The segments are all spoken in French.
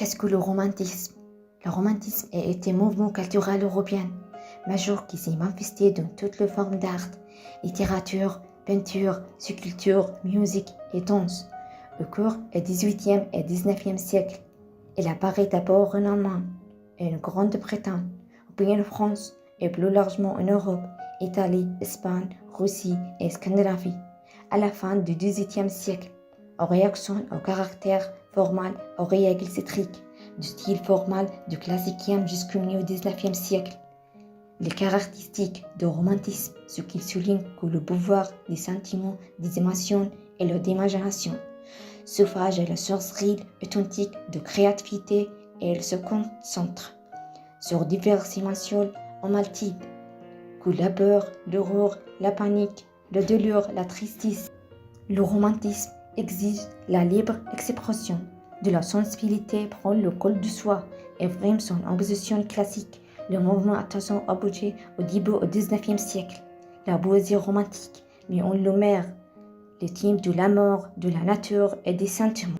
Qu'est-ce que le romantisme? Le romantisme a été un mouvement culturel européen majeur qui s'est manifesté dans toutes les formes d'art, littérature, peinture, sculpture, musique et danse au cours du XVIIIe et XIXe siècle. Il apparaît d'abord en Allemagne et en Grande-Bretagne, puis en France et plus largement en Europe, Italie, Espagne, Russie et Scandinavie. À la fin du XVIIIe siècle, en réaction au caractère formal aux règles citriques du style formal du classicisme jusqu'au milieu du XIXe siècle. Les caractéristiques du romantisme, ce qu'il souligne que le pouvoir des sentiments, des émotions et de l'imagination. Sauvage est la source réelle, authentique de créativité et elle se concentre sur diverses émotions en multiples, que la peur, l'horreur, la panique, le douleur, la tristesse. Le romantisme exige la libre expression de la sensibilité, prend le col du soi et vraiment son opposition classique. Le mouvement attention apogée au début du XIXe siècle. La poésie romantique met en lumière les thèmes de la mort, de la nature et des sentiments.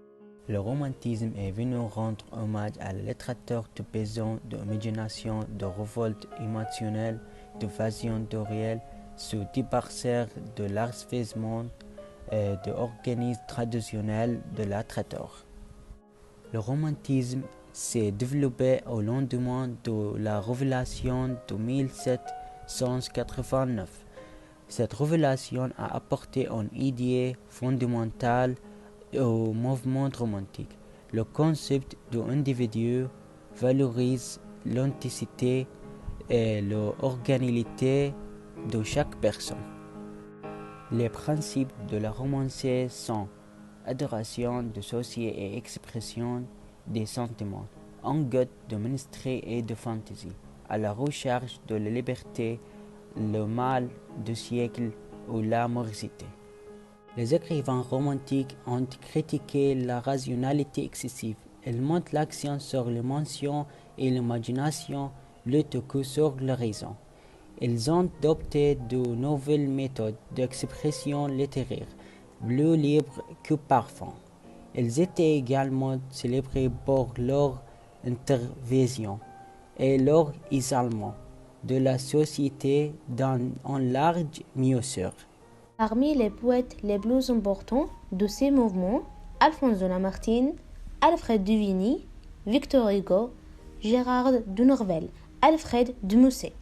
Le romantisme est venu rendre hommage à la littérature de paysans, d'imagination, de révolte émotionnelle, de vision du réel, se débarrasser de l'archivement et de l'organisme traditionnel de la littérature. Le romantisme s'est développé au lendemain de la Révolution de 1789. Cette révélation a apporté une idée fondamentale au mouvement romantique. Le concept de l'individu valorise l'authenticité et l'originalité de chaque personne. Les principes de la romance sont adoration, dissocier et expression des sentiments, un goût de ministère et de fantaisie, à la recherche de la liberté, le mal du siècle ou la morosité. Les écrivains romantiques ont critiqué la rationalité excessive. Ils montrent l'accent sur l'émotion et l'imagination plutôt que sur la raison. Ils ont adopté de nouvelles méthodes d'expression littéraire, plus libres que parfois. Ils étaient également célébrés pour leur intervention et leur isolement de la société dans une large mesure. Parmi les poètes les plus importants de ces mouvements, Alphonse de Lamartine, Alfred de Vigny, Victor Hugo, Gérard de Nerval, Alfred de Musset.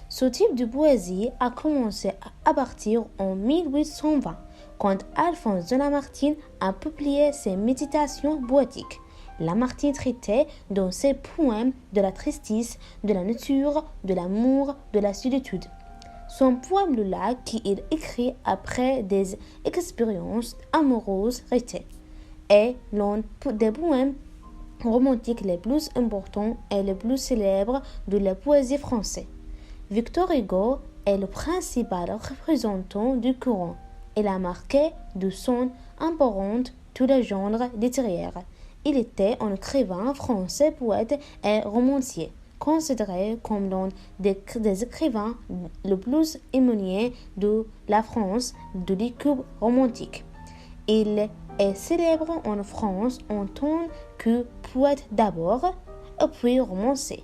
Ce type de poésie a commencé à partir en 1820, quand Alphonse de Lamartine a publié ses méditations poétiques. Lamartine traitait dans ses poèmes de la tristesse, de la nature, de l'amour, de la solitude. Son poème Le Lac, qu'il écrit après des expériences amoureuses rétées, est l'un des poèmes romantiques les plus importants et les plus célèbres de la poésie française. Victor Hugo est le principal représentant du courant. Il a marqué de son empreinte tous les genres littéraires. Il était un écrivain français, poète et romancier, considéré comme l'un des écrivains les plus éminents de la France de l'époque romantique. Il est célèbre en France en tant que poète d'abord et puis romancier.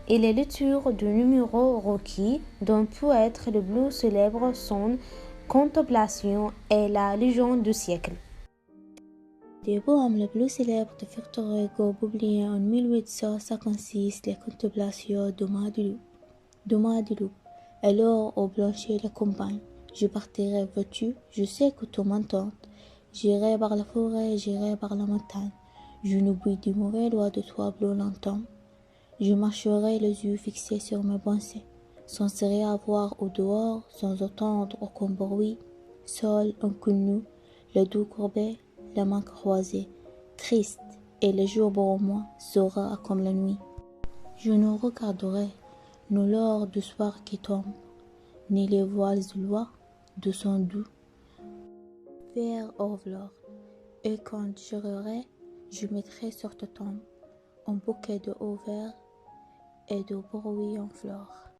Il est l'auteur du numéro requis d'un poète le plus célèbre, son Contemplation et la légende du siècle. Le poème le plus célèbre de Victor Hugo, publié en 1856, Les Contemplations de Madelou. Alors, au blanchir la campagne, je partirai vêtu, je sais que tout m'entend. J'irai par la forêt, j'irai par la montagne. Je n'oublie du mauvais loin de toi plus longtemps. Je marcherai les yeux fixés sur mes pensées, sans rien voir au dehors, sans entendre aucun bruit, seul, inconnu, le dos courbé, la main croisée, triste, et le jour pour moi sera comme la nuit. Je ne regarderai ni l'or du soir qui tombe, ni les voiles lois de son doux vers orlor. Et quand j'irai, je mettrai sur ta tombe un bouquet de hauts verts et de bruit en fleurs.